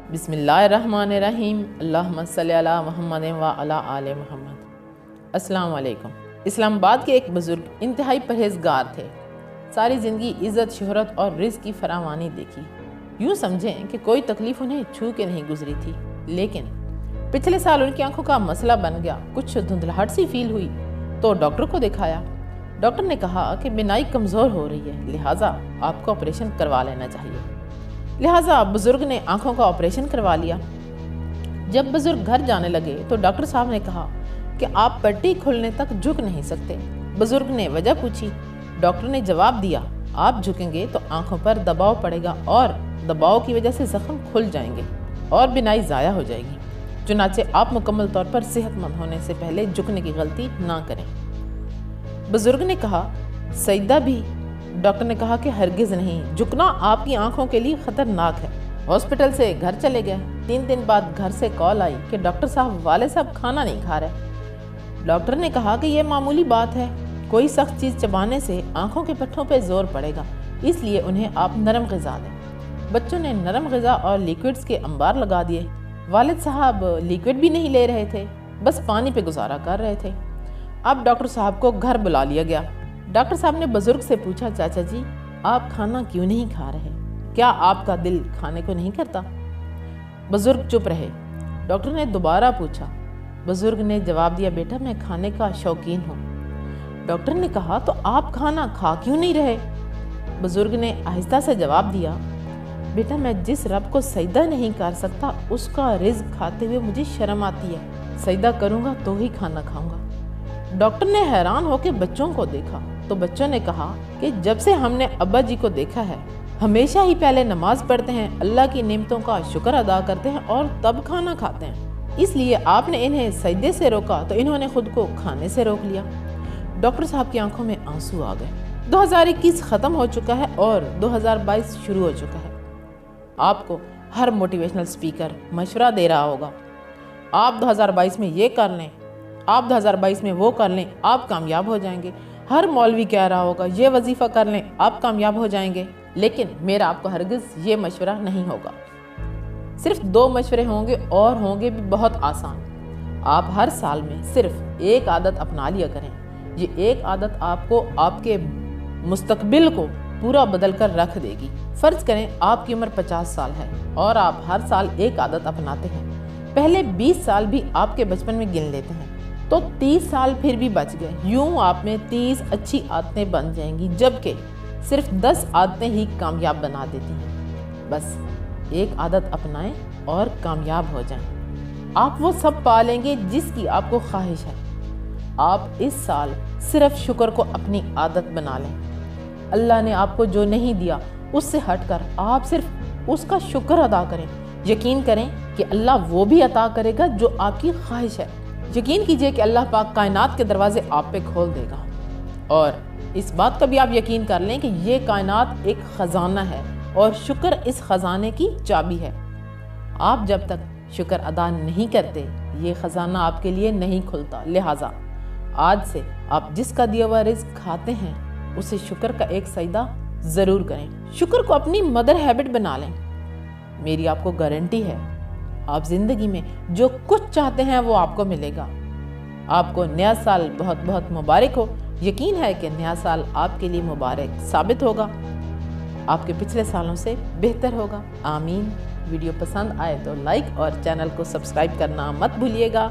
بسم اللہ الرحمن الرحیم، اللہم صلی علی محمد و علی آل محمد۔ السلام علیکم۔ اسلام آباد کے ایک بزرگ انتہائی پرہیزگار تھے۔ ساری زندگی عزت، شہرت اور رزق کی فراوانی دیکھی۔ یوں سمجھیں کہ کوئی تکلیف انہیں چھو کے نہیں گزری تھی، لیکن پچھلے سال ان کی آنکھوں کا مسئلہ بن گیا۔ کچھ دھندلاہٹ سی فیل ہوئی تو ڈاکٹر کو دکھایا۔ ڈاکٹر نے کہا کہ بینائی کمزور ہو رہی ہے، لہٰذا آپ کو آپریشن کروا لینا چاہیے۔ لہٰذا بزرگ نے آنکھوں کا آپریشن کروا لیا۔ جب بزرگ گھر جانے لگے تو ڈاکٹر صاحب نے کہا کہ آپ پٹی کھلنے تک جھک نہیں سکتے۔ بزرگ نے وجہ پوچھی۔ ڈاکٹر نے جواب دیا، آپ جھکیں گے تو آنکھوں پر دباؤ پڑے گا اور دباؤ کی وجہ سے زخم کھل جائیں گے اور بینائی ضائع ہو جائے گی۔ چنانچہ آپ مکمل طور پر صحت مند ہونے سے پہلے جھکنے کی غلطی نہ کریں۔ بزرگ نے کہا، سجدہ بھی؟ ڈاکٹر نے کہا کہ ہرگز نہیں، جھکنا آپ کی آنکھوں کے لیے خطرناک ہے۔ ہاسپٹل سے گھر چلے گئے۔ 3 دن بعد گھر سے کال آئی کہ ڈاکٹر صاحب، والد صاحب کھانا نہیں کھا رہے۔ ڈاکٹر نے کہا کہ یہ معمولی بات ہے، کوئی سخت چیز چبانے سے آنکھوں کے پٹھوں پہ زور پڑے گا، اس لیے انہیں آپ نرم غذا دیں۔ بچوں نے نرم غذا اور لیکوڈز کے انبار لگا دیے۔ والد صاحب لیکوڈ بھی نہیں لے رہے تھے، بس پانی پہ گزارا کر رہے تھے۔ اب ڈاکٹر صاحب کو گھر بلا لیا گیا۔ ڈاکٹر صاحب نے بزرگ سے پوچھا، چاچا جی آپ کھانا کیوں نہیں کھا رہے؟ کیا آپ کا دل کھانے کو نہیں کرتا؟ بزرگ چپ رہے۔ ڈاکٹر نے دوبارہ پوچھا۔ بزرگ نے جواب دیا، بیٹا میں کھانے کا شوقین ہوں۔ ڈاکٹر نے کہا، تو آپ کھانا کھا کیوں نہیں رہے؟ بزرگ نے آہستہ سے جواب دیا، بیٹا میں جس رب کو سجدہ نہیں کر سکتا اس کا رزق کھاتے ہوئے مجھے شرم آتی ہے، سجدہ کروں گا تو ہی کھانا کھاؤں گا۔ ڈاکٹر نے حیران ہو کے بچوں کو دیکھا تو بچوں نے کہا کہ جب سے ہم نے ابا جی کو دیکھا ہے، ہمیشہ ہی پہلے نماز پڑھتے ہیں، اللہ کی نعمتوں کا شکر ادا کرتے ہیں اور تب کھانا کھاتے ہیں، اس لیے آپ نے انہیں سجدے سے روکا تو انہوں نے خود کو کھانے سے روک لیا۔ ڈاکٹر صاحب کی آنکھوں میں آنسو آ گئے۔ 2021 ختم ہو چکا ہے اور 2022 شروع ہو چکا ہے۔ آپ کو ہر موٹیویشنل سپیکر مشورہ دے رہا ہوگا، آپ 2022 میں یہ کر لیں، آپ 2022 میں وہ کر لیں، آپ کامیاب ہو جائیں گے۔ ہر مولوی کہہ رہا ہوگا، یہ وظیفہ کر لیں، آپ کامیاب ہو جائیں گے، لیکن میرا آپ کو ہرگز یہ مشورہ نہیں ہوگا۔ صرف 2 مشورے ہوں گے اور ہوں گے بھی بہت آسان۔ آپ ہر سال میں صرف ایک عادت اپنا لیا کریں۔ یہ ایک عادت آپ کو آپ کے مستقبل کو پورا بدل کر رکھ دے گی۔ فرض کریں آپ کی عمر 50 سال ہے اور آپ ہر سال ایک عادت اپناتے ہیں۔ پہلے 20 سال بھی آپ کے بچپن میں گن لیتے ہیں تو 30 سال پھر بھی بچ گئے۔ یوں آپ میں 30 اچھی عادتیں بن جائیں گی، جبکہ صرف 10 عادتیں ہی کامیاب بنا دیتی ہیں۔ بس ایک عادت اپنائیں اور کامیاب ہو جائیں۔ آپ وہ سب پا لیں گے جس کی آپ کو خواہش ہے۔ آپ اس سال صرف شکر کو اپنی عادت بنا لیں۔ اللہ نے آپ کو جو نہیں دیا اس سے ہٹ کر آپ صرف اس کا شکر ادا کریں۔ یقین کریں کہ اللہ وہ بھی عطا کرے گا جو آپ کی خواہش ہے۔ یقین کیجئے کہ اللہ پاک کائنات کے دروازے آپ پہ کھول دے گا، اور اس بات کا بھی آپ یقین کر لیں کہ یہ کائنات ایک خزانہ ہے اور شکر اس خزانے کی چابی ہے۔ آپ جب تک شکر ادا نہیں کرتے یہ خزانہ آپ کے لیے نہیں کھلتا۔ لہٰذا آج سے آپ جس کا دیا ہوا رزق کھاتے ہیں اسے شکر کا ایک سجدہ ضرور کریں۔ شکر کو اپنی مدر ہیبٹ بنا لیں۔ میری آپ کو گارنٹی ہے، آپ زندگی میں جو کچھ چاہتے ہیں وہ آپ کو ملے گا۔ آپ کو نیا سال بہت بہت مبارک ہو۔ یقین ہے کہ نیا سال آپ کے لیے مبارک ثابت ہوگا، آپ کے پچھلے سالوں سے بہتر ہوگا۔ آمین۔ ویڈیو پسند آئے تو لائک اور چینل کو سبسکرائب کرنا مت بھولیے گا۔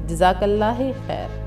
جزاک اللہ خیر۔